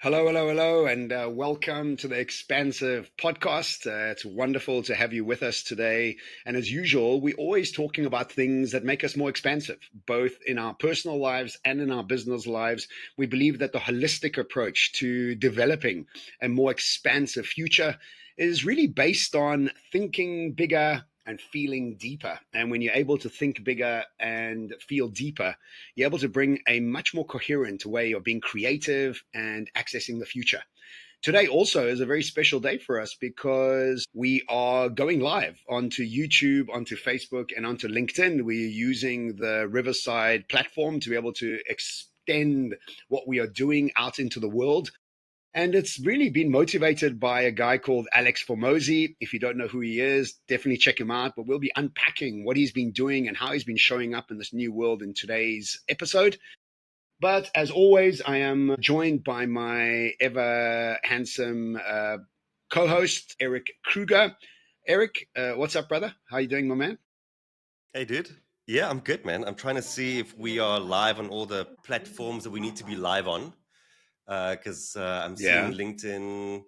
Hello, hello, hello, and welcome to the Expansive Podcast. It's wonderful to have you with us today. And as usual, we're always talking about things that make us more expansive, both in our personal lives and in our business lives. We believe that the holistic approach to developing a more expansive future is really based on thinking bigger and feeling deeper. And when you're able to think bigger and feel deeper, you're able to bring a much more coherent way of being creative and accessing the future. Today also is a very special day for us because we are going live onto YouTube, onto Facebook, and onto LinkedIn. We're using the Riverside platform to be able to extend what we are doing out into the world. And it's really been motivated by a guy called Alex Hormozi. If you don't know who he is, definitely check him out. But we'll be unpacking what he's been doing and how he's been showing up in this new world in today's episode. But as always, I am joined by my ever handsome co-host, Erik Kruger. Erik, what's up, brother? How are you doing, my man? Hey, dude. Yeah, I'm good, man. I'm trying to see if we are live on all the platforms that we need to be live on. Because I'm seeing Yeah. LinkedIn,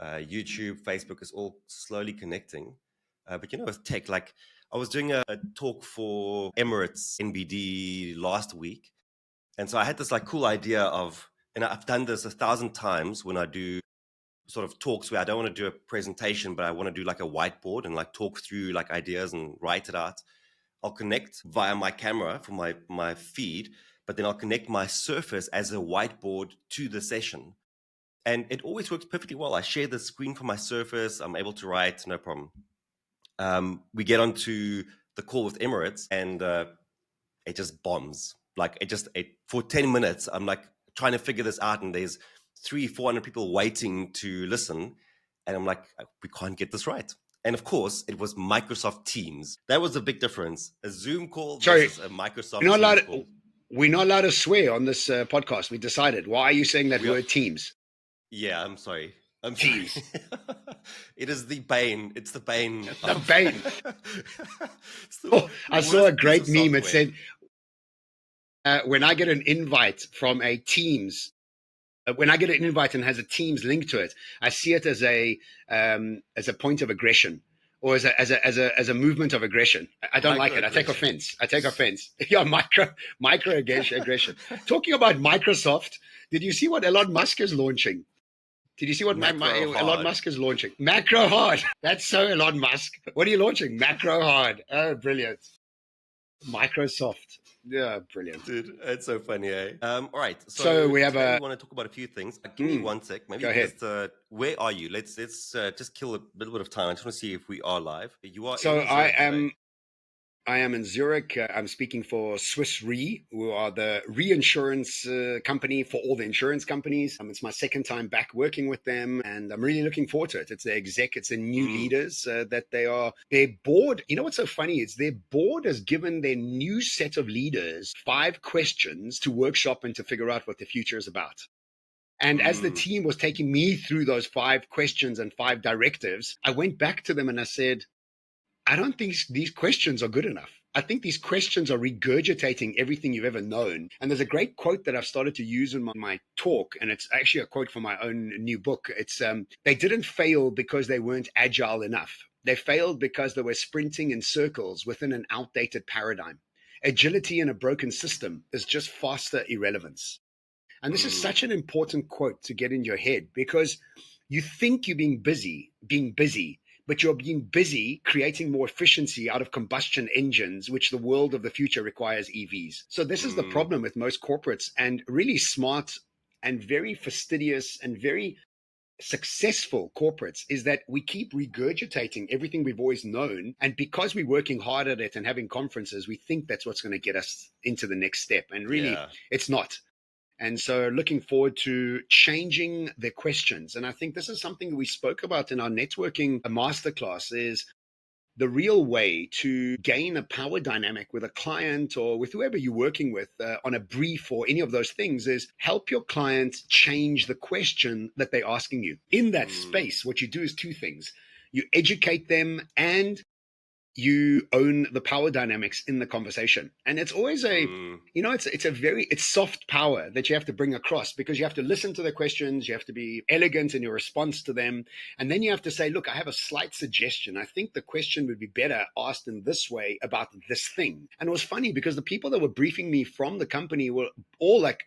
YouTube, Facebook is all slowly connecting. But with tech, like I was doing a talk for Emirates NBD last week. And so I had this like cool idea of, and I've done this 1,000 times when I do sort of talks where I don't want to do a presentation, but I want to do like a whiteboard and like talk through like ideas and write it out. I'll connect via my camera for my feed, but then I'll connect my Surface as a whiteboard to the session. And it always works perfectly well. I share the screen for my Surface. I'm able to write, no problem. We get onto the call with Emirates and it just bombs. Like for 10 minutes, I'm like trying to figure this out and there's 300-400 people waiting to listen. And I'm like, we can't get this right. And of course, it was Microsoft Teams. That was a big difference. A Zoom call Sorry, versus a Microsoft we're not allowed Teams to, call. we're not allowed to swear on this podcast. We decided. Why are you saying that We are, word Teams? yeah, I'm sorry. Teams. It is the bane. It's the bane. The bane. It's the I saw a worst piece great of meme. It software. said, when I get an invite from a Teams, when I get an invite and has a Teams link to it, I see it as a point of aggression or as a movement of aggression. I don't like it. I take offense. Yeah, micro aggression. Talking about Microsoft, did you see what Elon Musk is launching? Did you see what Macro Elon hard. Musk is launching? Macro hard. That's so Elon Musk. What are you launching? Macro hard. Oh, brilliant. Microsoft. Yeah, brilliant. Dude, it's so funny, eh? All right. So we have today a. we want to talk about a few things. Give me 1 sec. Maybe Go ahead. just where are you? Let's just kill a little bit of time. I just want to see if we are live. You are So in Zurich today. I am in Zurich. I'm speaking for Swiss Re, who are the reinsurance company for all the insurance companies. It's my second time back working with them, and I'm really looking forward to it. It's the new leaders that their board. You know what's so funny? It's their board has given their new set of leaders 5 questions to workshop and to figure out what the future is about. And as the team was taking me through those 5 questions and 5 directives, I went back to them and I said, I don't think these questions are good enough. I think these questions are regurgitating everything you've ever known. And there's a great quote that I've started to use in my talk, and it's actually a quote from my own new book. It's they didn't fail because they weren't agile enough. They failed because they were sprinting in circles within an outdated paradigm. Agility in a broken system is just faster irrelevance. And this is such an important quote to get in your head because you think you're being busy, but you're being busy creating more efficiency out of combustion engines, which the world of the future requires EVs. So this is the problem with most corporates and really smart and very fastidious and very successful corporates is that we keep regurgitating everything we've always known. And because we're working hard at it and having conferences, we think that's what's going to get us into the next step. And really, it's not. And so looking forward to changing their questions. And I think this is something we spoke about in our networking masterclass is the real way to gain a power dynamic with a client or with whoever you're working with on a brief or any of those things is help your client change the question that they're asking you. In that space, what you do is 2 things. You educate them and you own the power dynamics in the conversation. And it's always it's soft power that you have to bring across, because you have to listen to the questions, you have to be elegant in your response to them, and then you have to say, look, I have a slight suggestion. I think the question would be better asked in this way about this thing. And it was funny because the people that were briefing me from the company were all like,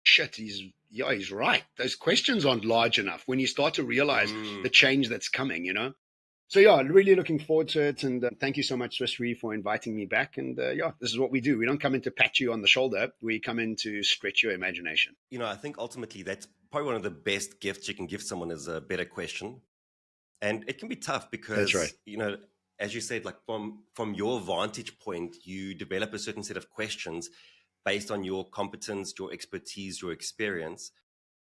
shit, he's right. Those questions aren't large enough when you start to realize the change that's coming, So yeah, really looking forward to it. And thank you so much, Swiss Re, for inviting me back. And this is what we do. We don't come in to pat you on the shoulder. We come in to stretch your imagination. I think ultimately that's probably one of the best gifts you can give someone is a better question. And it can be tough because, That's right. As you said, like from your vantage point, you develop a certain set of questions based on your competence, your expertise, your experience.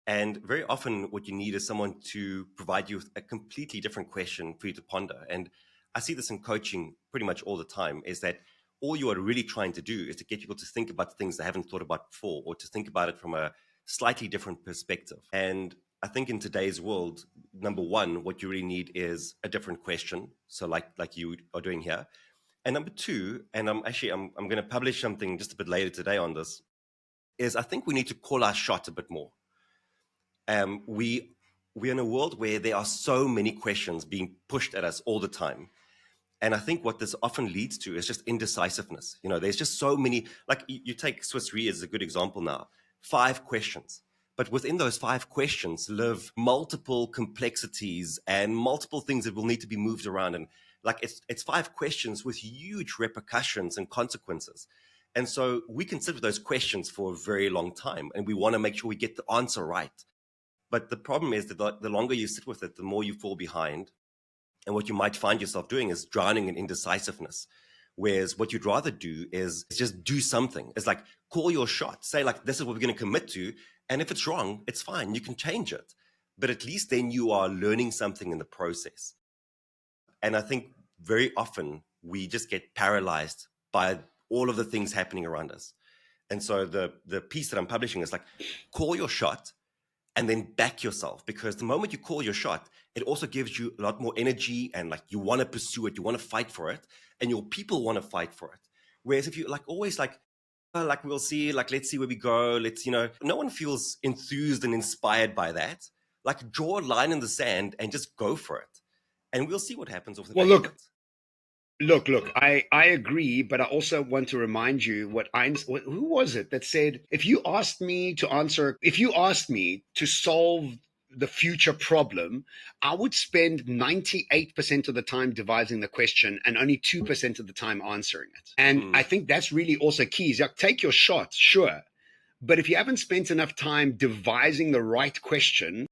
And very often what you need is someone to provide you with a completely different question for you to ponder. And I see this in coaching pretty much all the time, is that all you are really trying to do is to get people to think about things they haven't thought about before, or to think about it from a slightly different perspective. And I think in today's world, number one, what you really need is a different question. So like you are doing here. And number two, and I'm going to publish something just a bit later today on this, is I think we need to call our shot a bit more. We're in a world where there are so many questions being pushed at us all the time. And I think what this often leads to is just indecisiveness. There's just so many, like you take Swiss Re as a good example now, 5 questions. But within those 5 questions live multiple complexities and multiple things that will need to be moved around. And like it's 5 questions with huge repercussions and consequences. And so we can sit with those questions for a very long time, and we want to make sure we get the answer right. But the problem is that the longer you sit with it, the more you fall behind. And what you might find yourself doing is drowning in indecisiveness. Whereas what you'd rather do is just do something. It's like, call your shot. Say like, this is what we're going to commit to. And if it's wrong, it's fine. You can change it. But at least then you are learning something in the process. And I think very often we just get paralyzed by all of the things happening around us. And so the piece that I'm publishing is like, call your shot and then back yourself, because the moment you call your shot, it also gives you a lot more energy, and like you want to pursue it, you want to fight for it, and your people want to fight for it. Whereas if you like always like we'll see, like let's see where we go, no one feels enthused and inspired by that. Like draw a line in the sand and just go for it, and we'll see what happens off the back of it. Look, I agree, but I also want to remind you who was it that said, if you asked me to solve the future problem, I would spend 98% of the time devising the question and only 2% of the time answering it. And I think that's really also key. Is like, take your shot, sure. But if you haven't spent enough time devising the right question,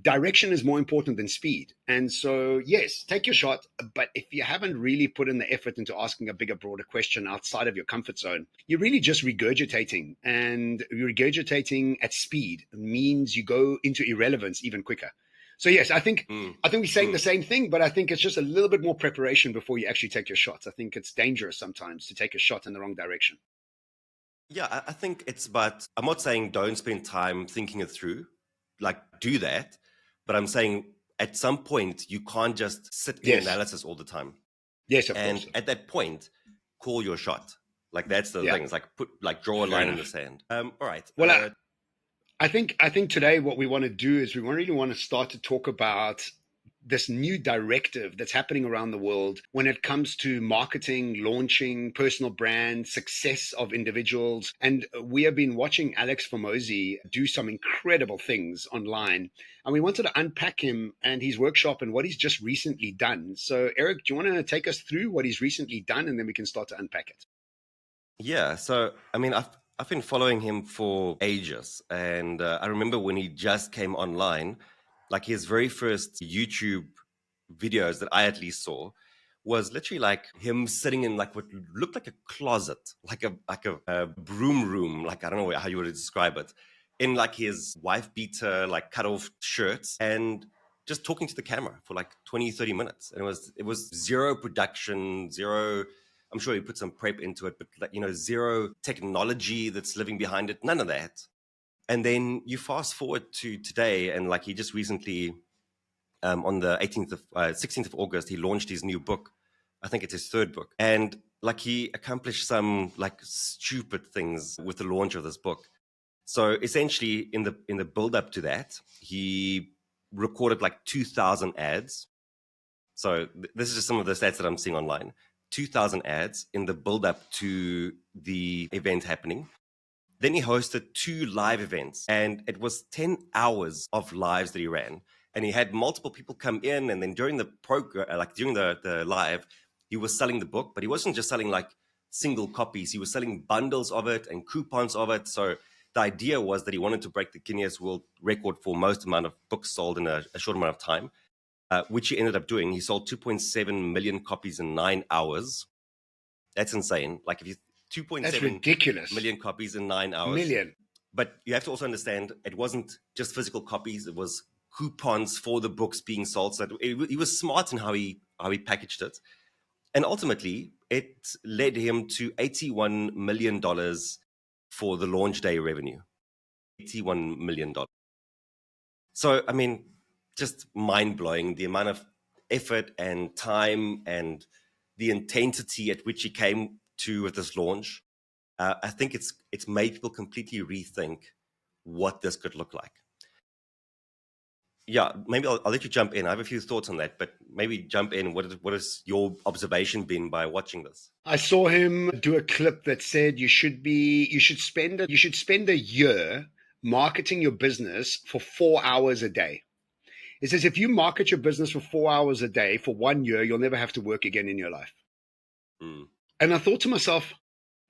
direction is more important than speed. And so, yes, take your shot. But if you haven't really put in the effort into asking a bigger, broader question outside of your comfort zone, you're really just regurgitating. And regurgitating at speed means you go into irrelevance even quicker. So yes, I think we're saying the same thing, but I think it's just a little bit more preparation before you actually take your shots. I think it's dangerous sometimes to take a shot in the wrong direction. Yeah, I think but I'm not saying don't spend time thinking it through. Like do that, but I'm saying at some point you can't just sit in analysis all the time. Yes, of course. And at that point, call your shot. Like that's the thing. It's like draw a line in the sand. All right. Well, I think today what we want to do is we really want to start to talk about this new directive that's happening around the world when it comes to marketing, launching, personal brand, success of individuals. And we have been watching Alex Hormozi do some incredible things online. And we wanted to unpack him and his workshop and what he's just recently done. So, Erik, do you want to take us through what he's recently done, and then we can start to unpack it? Yeah. So, I mean, I've been following him for ages. And I remember when he just came online, like his very first YouTube videos that I at least saw was literally like him sitting in like what looked like a closet, like a broom room, like I don't know how you would describe it, in like his wife beater, like cut off shirts, and just talking to the camera for like 20-30 minutes. And it was zero production, zero, I'm sure he put some prep into it, but like, zero technology that's living behind it, none of that. And then you fast forward to today, and like he just recently, on the 16th of August, he launched his new book, I think it's his third book. And like he accomplished some like stupid things with the launch of this book. So essentially in the build up to that, he recorded like 2,000 ads. So this is just some of the stats that I'm seeing online. 2,000 ads in the build up to the event happening. Then he hosted 2 live events, and it was 10 hours of lives that he ran. And he had multiple people come in, and then during the program, like during the live, he was selling the book, but he wasn't just selling like single copies. He was selling bundles of it and coupons of it. So the idea was that he wanted to break the Guinness World Record for most amount of books sold in a short amount of time, which he ended up doing. He sold 2.7 million copies in 9 hours. That's insane. Like if you That's 2.7 ridiculous. million copies in 9 hours. Million. But you have to also understand it wasn't just physical copies, it was coupons for the books being sold. So he was smart in how he packaged it. And ultimately, it led him to $81 million for the launch day revenue. $81 million. So, I mean, just mind-blowing the amount of effort and time and the intensity at which he came to with this launch. I think it's made people completely rethink what this could look like. Yeah, maybe I'll let you jump in. I have a few thoughts on that, but maybe jump in. What has your observation been by watching this? I saw him do a clip that said you should spend a year marketing your business for 4 hours a day. It says if you market your business for 4 hours a day for 1 year, you'll never have to work again in your life. Mm. And I thought to myself,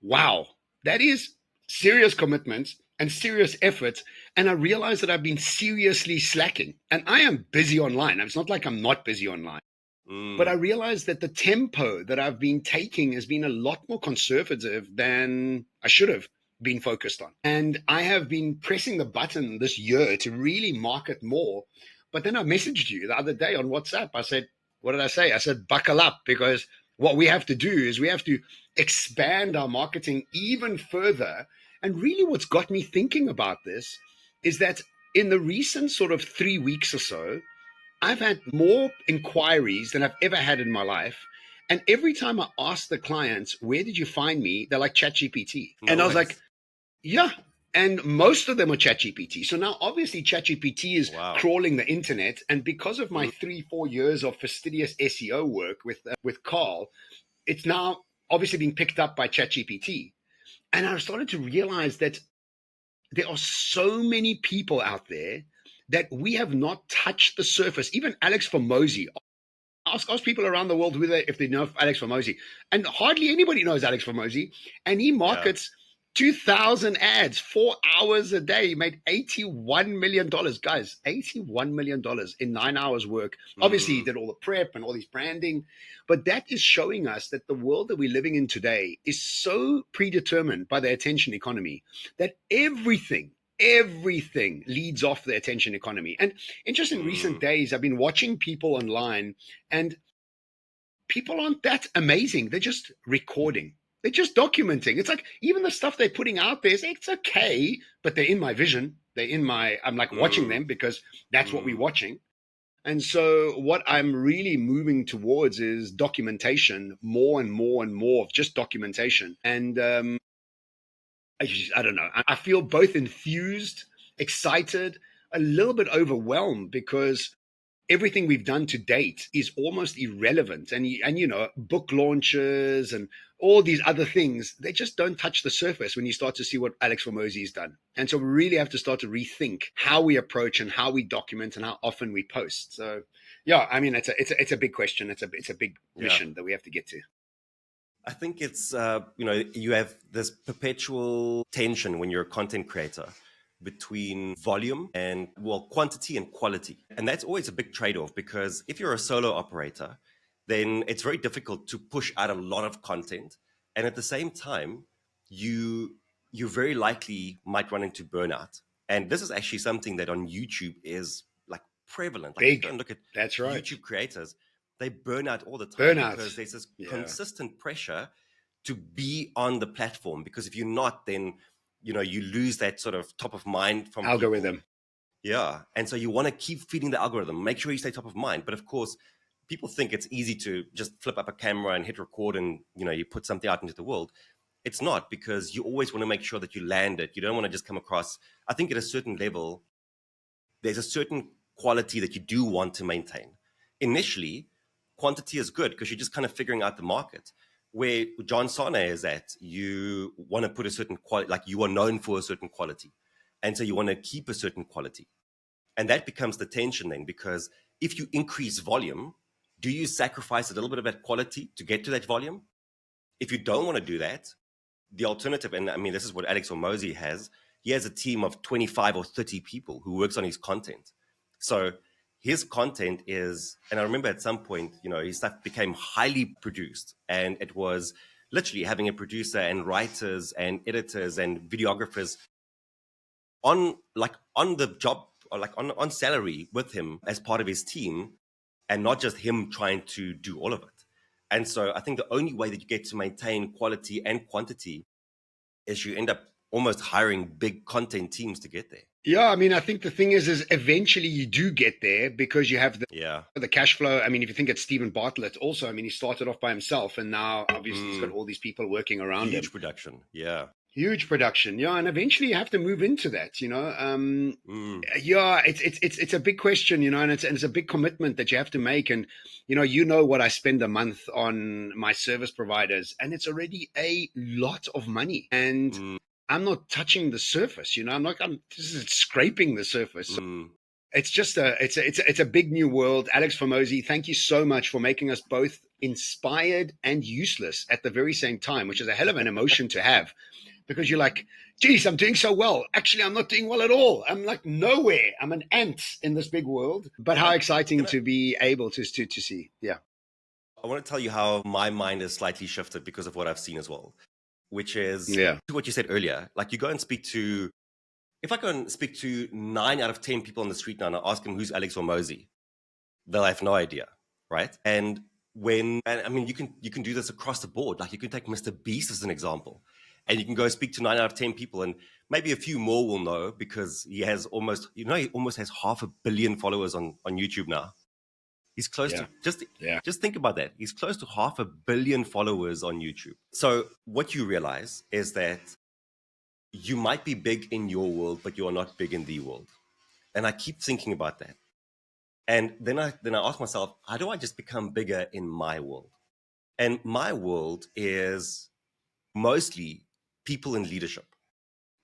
wow, that is serious commitment and serious effort. And I realized that I've been seriously slacking. And I am busy online. It's not like I'm not busy online. But I realized that the tempo that I've been taking has been a lot more conservative than I should have been focused on. And I have been pressing the button this year to really market more. But then I messaged you the other day on WhatsApp. I said, what did I say? I said, buckle up, because what we have to do is we have to expand our marketing even further. And really what's got me thinking about this is that in the recent sort of 3 weeks or so, I've had more inquiries than I've ever had in my life. And every time I ask the clients, where did you find me? They're like ChatGPT. And I was like, yeah. And most of them are ChatGPT. So now obviously ChatGPT is crawling the internet. And because of my 3-4 years of fastidious SEO work with Carl, it's now obviously being picked up by ChatGPT. And I started to realize that there are so many people out there that we have not touched the surface. Even Alex Hormozi. Ask people around the world if they know Alex Hormozi. And hardly anybody knows Alex Hormozi. And he markets 2,000 ads, 4 hours a day. He made $81 million. Guys, $81 million in 9 hours work. Obviously, he did all the prep and all these branding. But that is showing us that the world that we're living in today is so predetermined by the attention economy that everything leads off the attention economy. And just in recent days, I've been watching people online, and people aren't that amazing. They're just recording. They're just documenting. It's like even the stuff they're putting out there, it's okay, but they're in my vision. I'm like watching them because that's what we're watching. And so what I'm really moving towards is documentation, more and more and more of just documentation. And I don't know. I feel both enthused, excited, a little bit overwhelmed, because everything we've done to date is almost irrelevant. And book launches and all these other things, they just don't touch the surface when you start to see what Alex Hormozi has done. And so we really have to start to rethink how we approach and how we document and how often we post. So yeah, I mean, it's a big question. It's a big mission that we have to get to. I think it's, you have this perpetual tension when you're a content creator between volume and, quantity and quality. And that's always a big trade-off, because if you're a solo operator, then it's very difficult to push out a lot of content. And at the same time, you very likely might run into burnout. And this is actually something that on YouTube is like prevalent. Like, big. Don't look at that's right. YouTube creators. They burn out all the time because there's this consistent pressure to be on the platform. Because if you're not, then you lose that sort of top of mind from algorithm. People. Yeah, and so you want to keep feeding the algorithm. Make sure you stay top of mind. But of course, people think it's easy to just flip up a camera and hit record and, you put something out into the world. It's not, because you always want to make sure that you land it. You don't want to just come across, I think at a certain level, there's a certain quality that you do want to maintain. Initially, quantity is good because you're just kind of figuring out the market. Where John Sanei is at, you want to put a certain quality, like you are known for a certain quality. And so you want to keep a certain quality. And that becomes the tension then, because if you increase volume, do you sacrifice a little bit of that quality to get to that volume? If you don't want to do that, the alternative, and I mean, this is what Alex Hormozi has. He has a team of 25 or 30 people who works on his content. So his content is, and I remember at some point, his stuff became highly produced, and it was literally having a producer and writers and editors and videographers on the job, or like on salary with him as part of his team, and not just him trying to do all of it. And so I think the only way that you get to maintain quality and quantity is you end up almost hiring big content teams to get there. Yeah, I mean, I think the thing is eventually you do get there because you have the cash flow. I mean, if you think it's Stephen Bartlett also, I mean, he started off by himself, and now obviously he's got all these people working around him. Huge production, yeah. Huge production, yeah, and eventually you have to move into that, Yeah, it's a big question, and it's a big commitment that you have to make, and what I spend a month on my service providers, and it's already a lot of money, and I'm not touching the surface, I'm just scraping the surface. So it's just it's a big new world. Alex Hormozi, thank you so much for making us both inspired and useless at the very same time, which is a hell of an emotion to have. Because you're like, geez, I'm doing so well. Actually, I'm not doing well at all. I'm like nowhere. I'm an ant in this big world. But how exciting to be able to see. Yeah. I want to tell you how my mind is slightly shifted because of what I've seen as well, which is what you said earlier. Like you go and speak to, if I go and speak to 9 out of 10 people on the street now and I ask them who's Alex Hormozi, they'll have no idea, right? And I mean, you can do this across the board. Like you can take Mr. Beast as an example. And you can go speak to 9 out of 10 people, and maybe a few more will know because he has almost, he almost has 500 million followers on YouTube now. He's close to, just think about that. He's close to 500 million followers on YouTube. So what you realize is that you might be big in your world, but you are not big in the world. And I keep thinking about that. And then I ask myself, how do I just become bigger in my world? And my world is mostly people in leadership.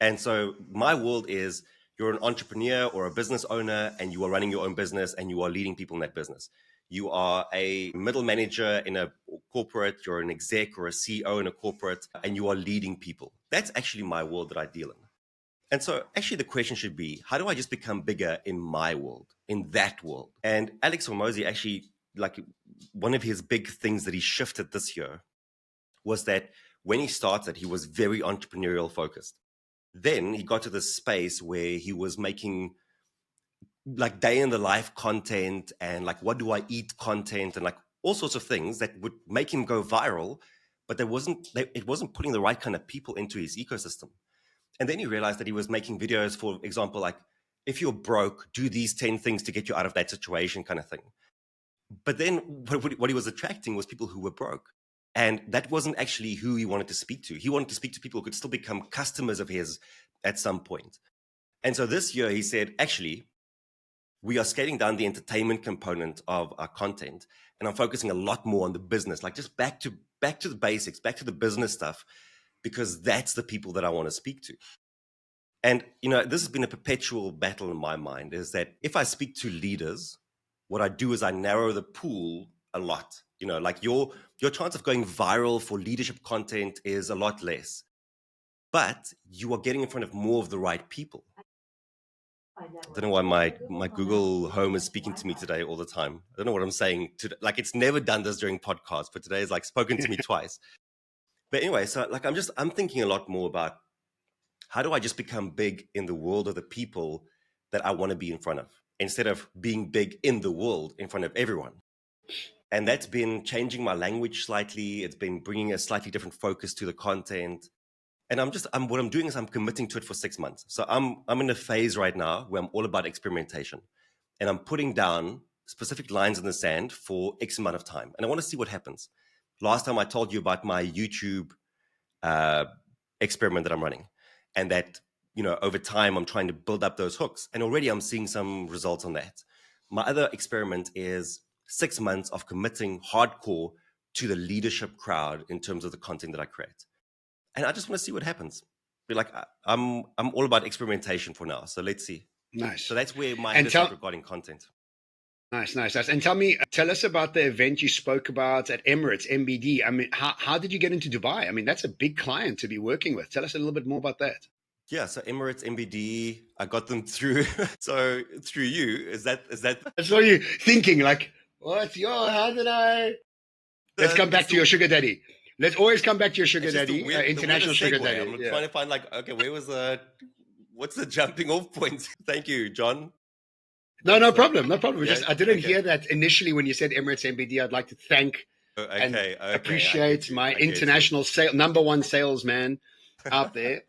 And so my world is you're an entrepreneur or a business owner and you are running your own business and you are leading people in that business. You are a middle manager in a corporate, you're an exec or a CEO in a corporate, and you are leading people. That's actually my world that I deal in. And so actually the question should be, how do I just become bigger in my world, in that world? And Alex Hormozi actually, like one of his big things that he shifted this year was that when he started, he was very entrepreneurial focused. Then he got to this space where he was making like day in the life content and like what do I eat content and like all sorts of things that would make him go viral, but it wasn't putting the right kind of people into his ecosystem. And then he realized that he was making videos, for example, like if you're broke, do these 10 things to get you out of that situation kind of thing. But then what he was attracting was people who were broke. And that wasn't actually who he wanted to speak to. He wanted to speak to people who could still become customers of his at some point. And so this year he said, actually, we are scaling down the entertainment component of our content. And I'm focusing a lot more on the business, like just back to the basics, back to the business stuff, because that's the people that I want to speak to. And, this has been a perpetual battle in my mind, is that if I speak to leaders, what I do is I narrow the pool a lot. Like your chance of going viral for leadership content is a lot less, but you are getting in front of more of the right people. I don't know why my Google Home is speaking to me today all the time. I don't know what I'm saying. Like it's never done this during podcasts, but today is like spoken to me twice. But anyway, so like I'm thinking a lot more about how do I just become big in the world of the people that I want to be in front of, instead of being big in the world in front of everyone. And that's been changing my language slightly. It's been bringing a slightly different focus to the content. And what I'm doing is I'm committing to it for 6 months. So I'm in a phase right now where I'm all about experimentation. And I'm putting down specific lines in the sand for X amount of time. And I want to see what happens. Last time I told you about my YouTube experiment that I'm running, and that, over time I'm trying to build up those hooks, and already I'm seeing some results on that. My other experiment is 6 months of committing hardcore to the leadership crowd in terms of the content that I create. And I just want to see what happens. Be like, I'm all about experimentation for now. So let's see. Nice. So that's where my head is at regarding content. Nice. And tell us about the event you spoke about at Emirates, MBD. I mean, how did you get into Dubai? I mean, that's a big client to be working with. Tell us a little bit more about that. Yeah, so Emirates, MBD, I got them through. So through you, is that? I saw you thinking like, what? How did I? Let's come back to your sugar daddy. Let's always come back to your sugar daddy, international sugar daddy. I'm trying to find okay, what's the jumping off point? Thank you, John. No problem. Yeah, I didn't hear that initially when you said Emirates MBD. I'd like to thank and appreciate my international number one salesman out there.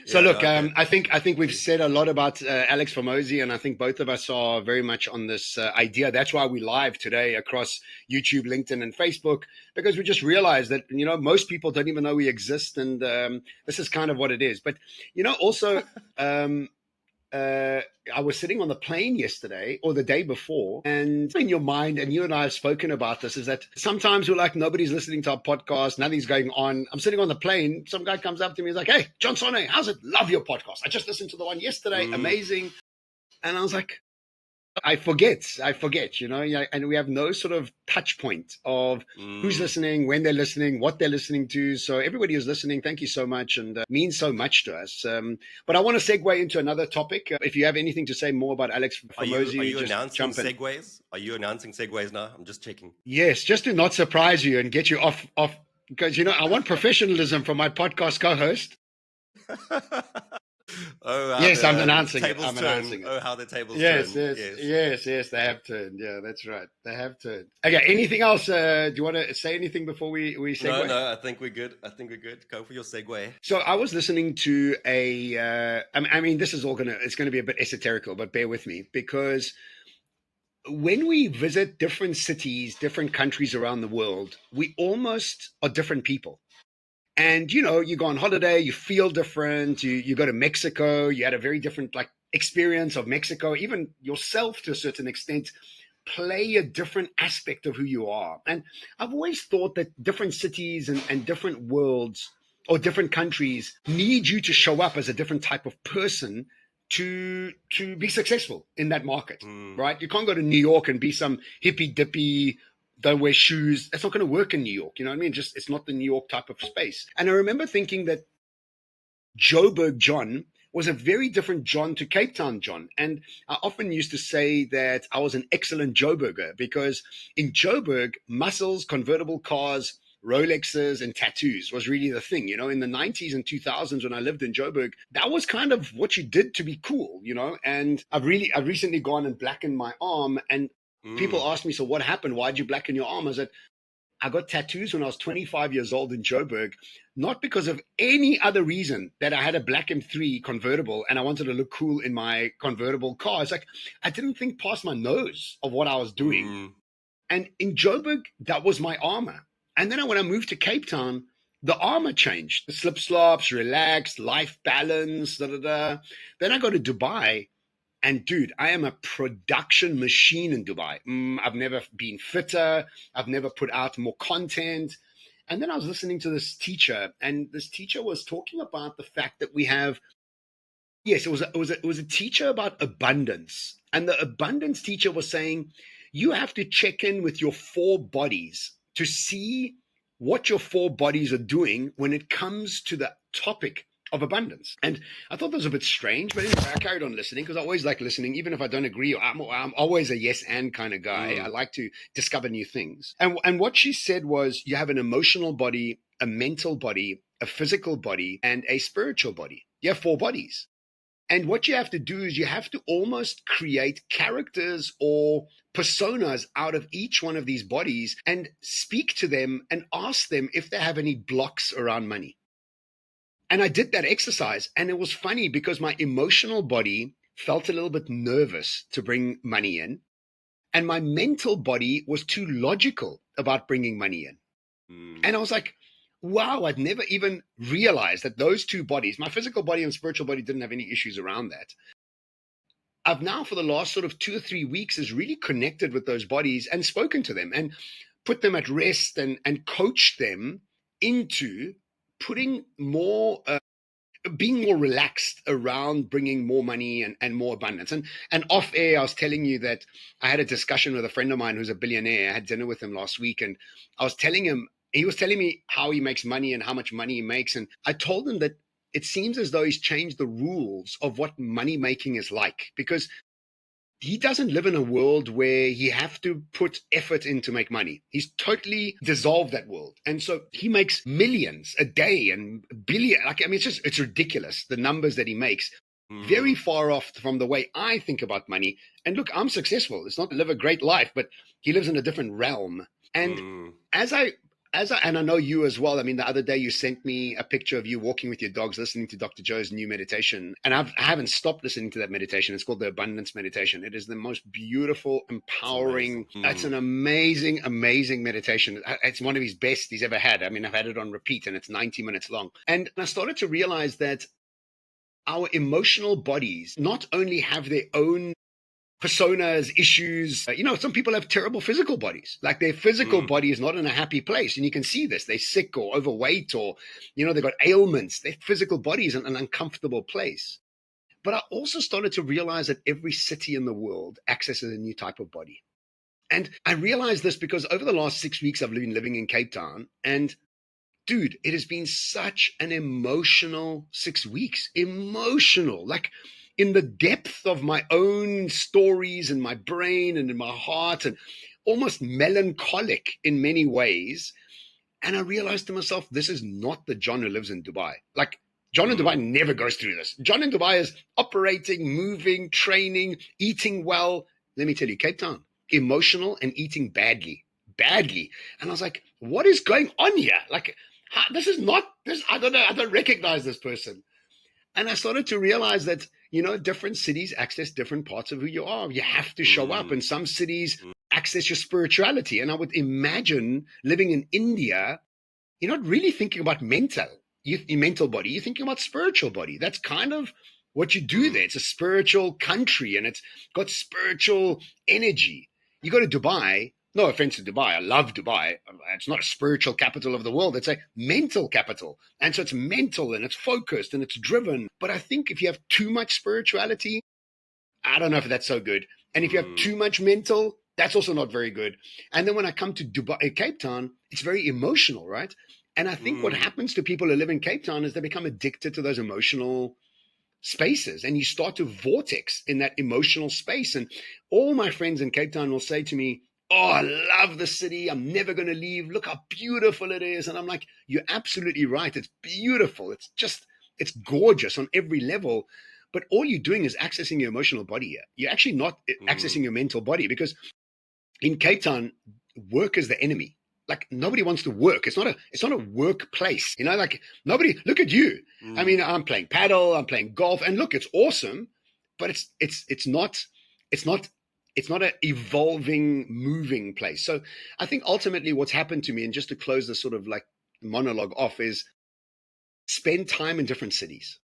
So look, I think we've said a lot about Alex Hormozi, and I think both of us are very much on this idea. That's why we're live today across YouTube, LinkedIn, and Facebook, because we just realized that most people don't even know we exist, and this is kind of what it is. But also. I was sitting on the plane yesterday or the day before, and in your mind, and you and I have spoken about this, is that sometimes we're like, nobody's listening to our podcast, nothing's going on. I'm sitting on the plane, some guy comes up to me, he's like, hey, John Sanei, how's it? Love your podcast. I just listened to the one yesterday, amazing. And I was like, I forget, and we have no sort of touch point of who's listening, when they're listening, what they're listening to. So everybody who's listening, thank you so much, and means so much to us. But I want to segue into another topic. If you have anything to say more about Alex Hormozi, are you announcing segues? Are you announcing segues now? I'm just checking. Yes, just to not surprise you and get you off, because I want professionalism from my podcast co-host. Yes, I'm announcing it. Oh, how the tables turn. Yes, they have turned. Yeah, that's right. They have turned. Okay, anything else? Do you want to say anything before we segue? No, I think we're good. Go for your segue. So I was listening to this is it's going to be a bit esoterical, but bear with me, because when we visit different cities, different countries around the world, we almost are different people. And, you go on holiday, you feel different. You go to Mexico, you had a very different experience of Mexico. Even yourself, to a certain extent, play a different aspect of who you are. And I've always thought that different cities and different worlds or different countries need you to show up as a different type of person to be successful in that market, right? You can't go to New York and be some hippy-dippy, don't wear shoes. That's not going to work in New York. You know what I mean? It's not the New York type of space. And I remember thinking that Joburg John was a very different John to Cape Town John. And I often used to say that I was an excellent Joburger, because in Joburg, muscles, convertible cars, Rolexes, and tattoos was really the thing. In the 90s and 2000s, when I lived in Joburg, that was kind of what you did to be cool, And I've recently gone and blackened my arm, and people ask me, so what happened? Why'd you blacken your arm? I said, I got tattoos when I was 25 years old in Joburg, not because of any other reason that I had a black M3 convertible and I wanted to look cool in my convertible car. It's like, I didn't think past my nose of what I was doing. And in Joburg, that was my armor. And then when I moved to Cape Town, the armor changed. The slip slops, relaxed, life balance, Then I go to Dubai. And dude, I am a production machine in Dubai. I've never been fitter. I've never put out more content. And then I was listening to this teacher, and this teacher was talking about the fact that we have, it was a teacher about abundance. And the abundance teacher was saying, you have to check in with your 4 bodies to see what your 4 bodies are doing when it comes to the topic of abundance. And I thought that was a bit strange, but anyway, I carried on listening, because I always like listening, even if I don't agree. I'm always a yes and kind of guy. I like to discover new things. And what she said was, you have an emotional body, a mental body, a physical body, and a spiritual body. You have 4 bodies. And what you have to do is you have to almost create characters or personas out of each one of these bodies and speak to them and ask them if they have any blocks around money. And I did that exercise, and it was funny because my emotional body felt a little bit nervous to bring money in. And my mental body was too logical about bringing money in. And I was like, wow, I'd never even realized that those two bodies, my physical body and spiritual body, didn't have any issues around that. I've now, for the last sort of 2 or 3 weeks, is really connected with those bodies and spoken to them and put them at rest and coached them into putting more, being more relaxed around bringing more money and more abundance. And off air, I was telling you that I had a discussion with a friend of mine who's a billionaire. I had dinner with him last week, and I was telling him, he was telling me how he makes money and how much money he makes. And I told him that it seems as though he's changed the rules of what money making is like, because he doesn't live in a world where he have to put effort in to make money. He's totally dissolved that world. And so he makes millions a day and billion. Like, I mean, it's ridiculous, the numbers that he makes. Very far off from the way I think about money. And look, I'm successful. It's not to live a great life, but he lives in a different realm. And and I know you as well. I mean, the other day you sent me a picture of you walking with your dogs, listening to Dr. Joe's new meditation. And I haven't stopped listening to that meditation. It's called the Abundance Meditation. It is the most beautiful, empowering. It's an amazing, amazing meditation. It's one of his best he's ever had. I mean, I've had it on repeat and it's 90 minutes long. And I started to realize that our emotional bodies not only have their own personas, issues. Some people have terrible physical bodies. Like their physical body is not in a happy place. And you can see this. They're sick or overweight or, they've got ailments. Their physical body is in an uncomfortable place. But I also started to realize that every city in the world accesses a new type of body. And I realized this because over the last 6 weeks, I've been living in Cape Town. And dude, it has been such an emotional 6 weeks. Emotional. Like, in the depth of my own stories and my brain and in my heart, and almost melancholic in many ways. And I realized to myself, this is not the John who lives in Dubai. Like, John in Dubai never goes through this. John in Dubai is operating, moving, training, eating well. Let me tell you, Cape Town, emotional and eating badly. And I was like, what is going on here? Like, this is not this. I don't know. I don't recognize this person. And I started to realize that, different cities access different parts of who you are. You have to show up. And some cities access your spirituality. And I would imagine living in India, you're not really thinking about your mental body. You're thinking about spiritual body. That's kind of what you do there. It's a spiritual country and it's got spiritual energy. You go to Dubai. No offense to Dubai. I love Dubai. It's not a spiritual capital of the world. It's a mental capital. And so it's mental and it's focused and it's driven. But I think if you have too much spirituality, I don't know if that's so good. And if you have too much mental, that's also not very good. And then when I come to Dubai, Cape Town, it's very emotional, right? And I think what happens to people who live in Cape Town is they become addicted to those emotional spaces, and you start to vortex in that emotional space. And all my friends in Cape Town will say to me, oh, I love the city. I'm never going to leave. Look how beautiful it is. And I'm like, you're absolutely right. It's beautiful. It's gorgeous on every level. But all you're doing is accessing your emotional body here. You're actually not accessing your mental body, because in Cape Town, work is the enemy. Like, nobody wants to work. It's not a workplace. Like, nobody, look at you. I mean, I'm playing paddle, I'm playing golf, and look, it's awesome, but it's not an evolving, moving place. So I think ultimately what's happened to me, and just to close this sort of like monologue off, is spend time in different cities.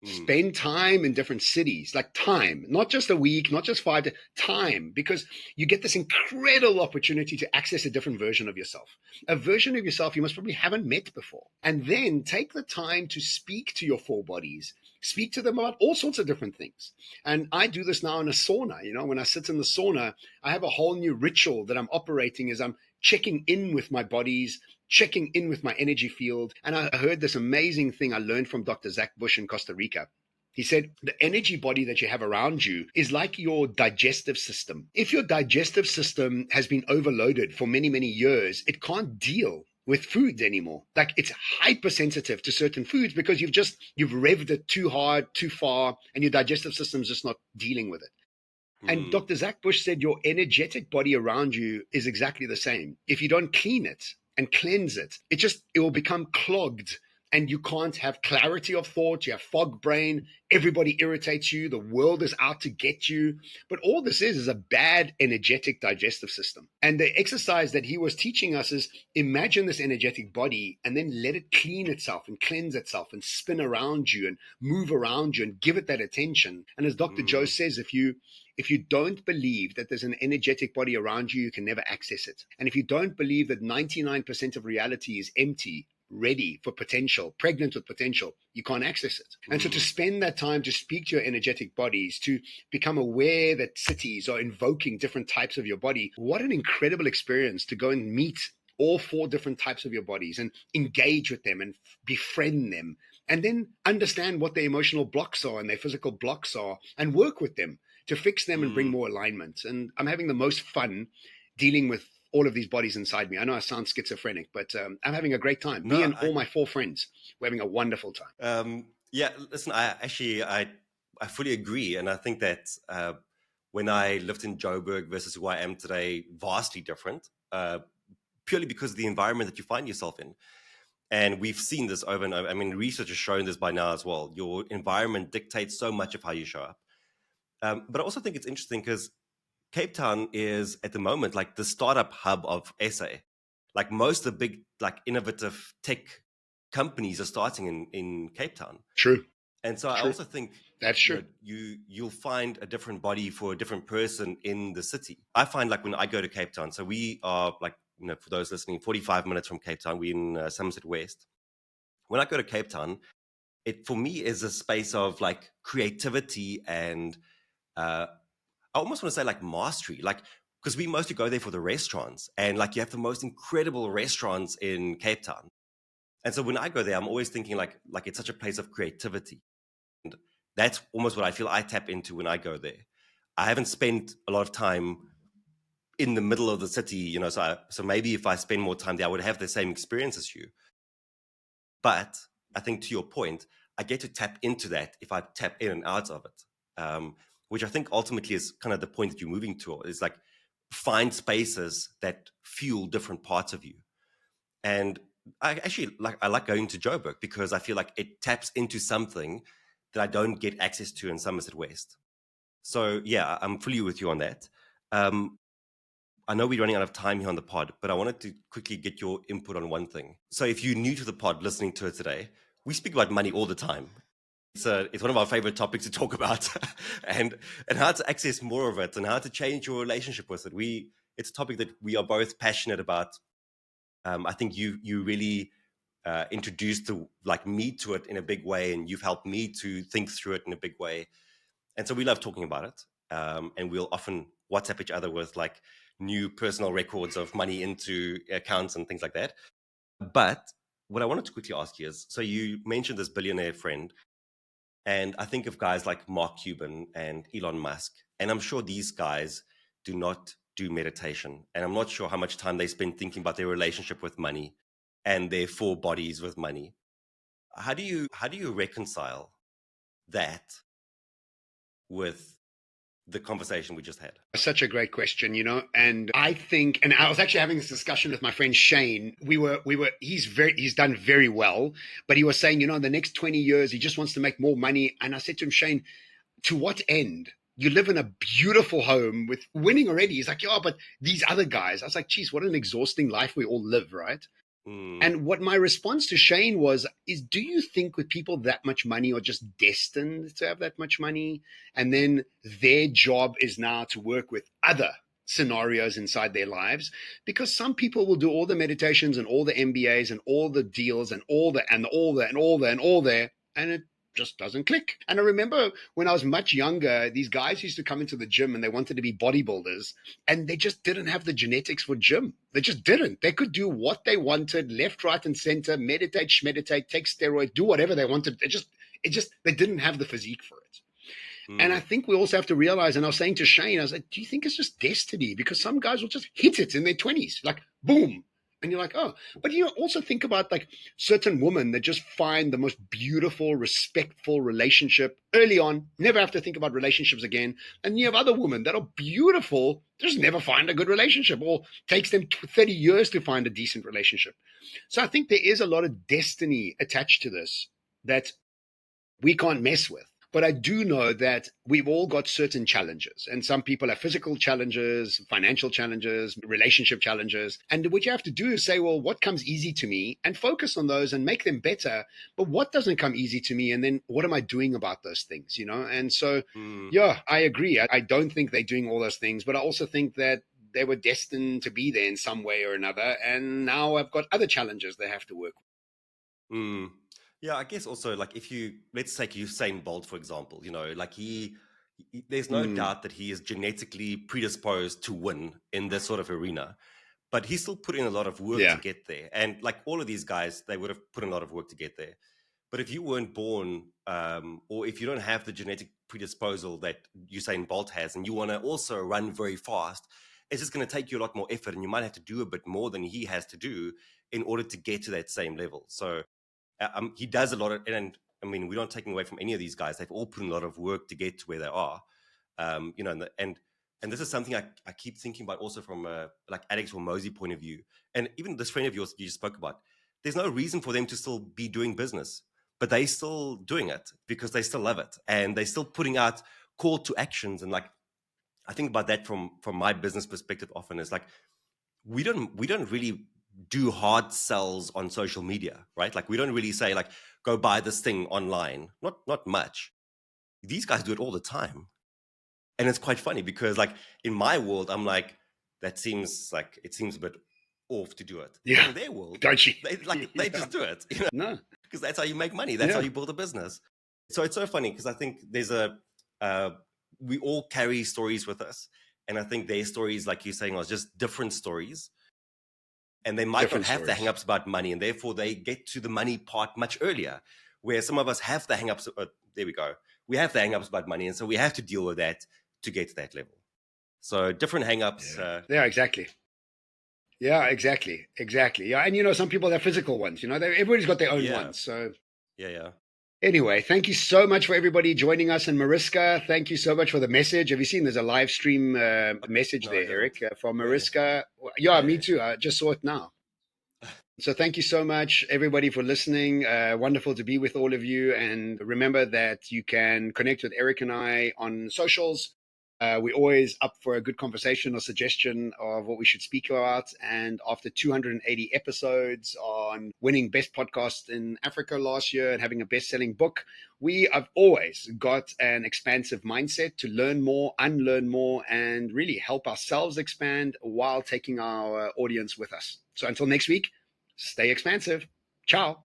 Spend time in different cities, like time, not just a week, not just 5 days, time, because you get this incredible opportunity to access a different version of yourself, a version of yourself you most probably haven't met before. And then take the time to speak to your 4 bodies, speak to them about all sorts of different things. And I do this now in a sauna. When I sit in the sauna, I have a whole new ritual that I'm operating as I'm checking in with my bodies, checking in with my energy field. And I heard this amazing thing I learned from Dr. Zach Bush in Costa Rica. He said, the energy body that you have around you is like your digestive system. If your digestive system has been overloaded for many, many years, it can't deal with foods anymore. Like, it's hypersensitive to certain foods because you've revved it too hard, too far, and your digestive system's just not dealing with it. And Dr. Zach Bush said your energetic body around you is exactly the same. If you don't clean it and cleanse it, it will become clogged and you can't have clarity of thought. You have fog brain. Everybody irritates you. The world is out to get you. But all this is a bad energetic digestive system. And the exercise that he was teaching us is imagine this energetic body and then let it clean itself and cleanse itself and spin around you and move around you and give it that attention. And as Dr. Joe says, if you don't believe that there's an energetic body around you, you can never access it. And if you don't believe that 99% of reality is empty, ready for potential, pregnant with potential, you can't access it. And so to spend that time to speak to your energetic bodies, to become aware that cities are invoking different types of your body, what an incredible experience to go and meet all 4 different types of your bodies and engage with them and befriend them, and then understand what their emotional blocks are and their physical blocks are and work with them to fix them and bring more alignment. And I'm having the most fun dealing with all of these bodies inside me. I know I sound schizophrenic, but I'm having a great time. Me and all my 4 friends, we're having a wonderful time. Yeah, listen, I fully agree. And I think that when I lived in Joburg versus who I am today, vastly different, purely because of the environment that you find yourself in. And we've seen this over and over. I mean, research has shown this by now as well. Your environment dictates so much of how you show up. But I also think it's interesting because Cape Town is at the moment like the startup hub of SA. Like most of the big, like innovative tech companies are starting in Cape Town. True. And so I also think that's true. You'll find a different body for a different person in the city. I find like when I go to Cape Town, so we are like, for those listening, 45 minutes from Cape Town, we're in Somerset West. When I go to Cape Town, it for me is a space of like creativity and I almost want to say like mastery, like because we mostly go there for the restaurants, and like you have the most incredible restaurants in Cape Town. And so when I go there, I'm always thinking like it's such a place of creativity. And that's almost what I feel I tap into when I go there. I haven't spent a lot of time in the middle of the city, so maybe if I spend more time there, I would have the same experience as you. But I think to your point, I get to tap into that if I tap in and out of it. Which I think ultimately is kind of the point that you're moving to, is like find spaces that fuel different parts of you. And I like going to Joburg because I feel like it taps into something that I don't get access to in Somerset West. So yeah, I'm fully with you on that. I know we're running out of time here on the pod, but I wanted to quickly get your input on one thing. So if you're new to the pod, listening to it today, we speak about money all the time. It's one of our favorite topics to talk about, and how to access more of it and how to change your relationship with it. It's a topic that we are both passionate about. I think you really introduced me to it in a big way, and you've helped me to think through it in a big way. And so we love talking about it, and we'll often WhatsApp each other with like new personal records of money into accounts and things like that. But what I wanted to quickly ask you is, so you mentioned this billionaire friend. And I think of guys like Mark Cuban and Elon Musk, and I'm sure these guys do not do meditation. And I'm not sure how much time they spend thinking about their relationship with money and their 4 bodies with money. How do you reconcile that with the conversation we just had? Such a great question, and I think, and I was actually having this discussion with my friend Shane. He's done very well, but he was saying, in the next 20 years, he just wants to make more money. And I said to him, Shane, to what end? You live in a beautiful home with winning already. He's like, yeah, but these other guys. I was like, geez, what an exhausting life we all live, right? And what my response to Shane was, do you think with people that much money are just destined to have that much money? And then their job is now to work with other scenarios inside their lives? Because some people will do all the meditations and all the MBAs and all the deals and all the, and it just doesn't click. And I remember when I was much younger, these guys used to come into the gym and they wanted to be bodybuilders, and they just didn't have the genetics for gym. They just didn't. They could do what they wanted, left, right, and center, meditate, take steroids, do whatever they wanted. They didn't have the physique for it. And I think we also have to realize, and I was saying to Shane, I was like, do you think it's just destiny? Because some guys will just hit it in their 20s, like boom. And you're like, oh, but you also think about like certain women that just find the most beautiful, respectful relationship early on, never have to think about relationships again. And you have other women that are beautiful, just never find a good relationship, or takes them 30 years to find a decent relationship. So I think there is a lot of destiny attached to this that we can't mess with. But I do know that we've all got certain challenges, and some people have physical challenges, financial challenges, relationship challenges. And what you have to do is say, well, what comes easy to me, and focus on those and make them better. But what doesn't come easy to me? And then what am I doing about those things, you know? And so, Mm, yeah, I agree. I don't think they're doing all those things, but I also think that they were destined to be there in some way or another. And now I've got other challenges they have to work mm. Yeah, I guess also like if you let's take Usain Bolt for example, like there's with. no doubt that he is genetically predisposed to win in this sort of arena, but he still put in a lot of work to Yeah. get there. And like all of these guys, they would have put in a lot of work to get there. But if you weren't born, or if you don't have the genetic predisposal that Usain Bolt has, and you want to also run very fast, it's just going to take you a lot more effort, and you might have to do a bit more than he has to do in order to get to that same level. So he does a lot of, and I mean, we're not taking away from any of these guys. They've all put in a lot of work to get to where they are, and this is something I keep thinking about also from like Alex Hormozi point of view, and even this friend of yours you spoke about. There's no reason for them to still be doing business, but they still doing it because they still love it, and they still putting out call to actions. And like I think about that from my business perspective often is like we don't really do hard sells on social media, right? Like we don't really say like go buy this thing online. Not much. These guys do it all the time. And it's quite funny because like in my world, I'm like, that seems like it seems a bit off to do it. But Yeah. in their world, Dodgy. they Yeah. just do it, No. because that's how you make money. That's how Yeah. you build a business. So it's so funny because I think there's we all carry stories with us. And I think their stories, like you're saying, are just different stories. And they might not Different have the stories. hangups about money, and therefore they get to the money part much earlier. Where some of us have the hangups. There we go. We have the hangups about money, and so we have to deal with that to get to that level. So different hangups. Yeah. Yeah, exactly. Yeah, exactly. Exactly. Yeah. And some people have physical ones, everybody's got their own Yeah, ones. So yeah. anyway, thank you so much for everybody joining us. And Mariska, thank you so much for the message. Have you seen there's a live stream message No, I there, didn't. Erik, from Where? Mariska? Yeah, me Yeah. too. I just saw it now. So thank you so much, everybody, for listening. Wonderful to be with all of you. And remember that you can connect with Erik and I on socials. We're always up for a good conversation or suggestion of what we should speak about. And after 280 episodes on winning Best Podcast in Africa last year and having a best-selling book, we have always got an expansive mindset to learn more, unlearn more, and really help ourselves expand while taking our audience with us. So until next week, stay expansive. Ciao.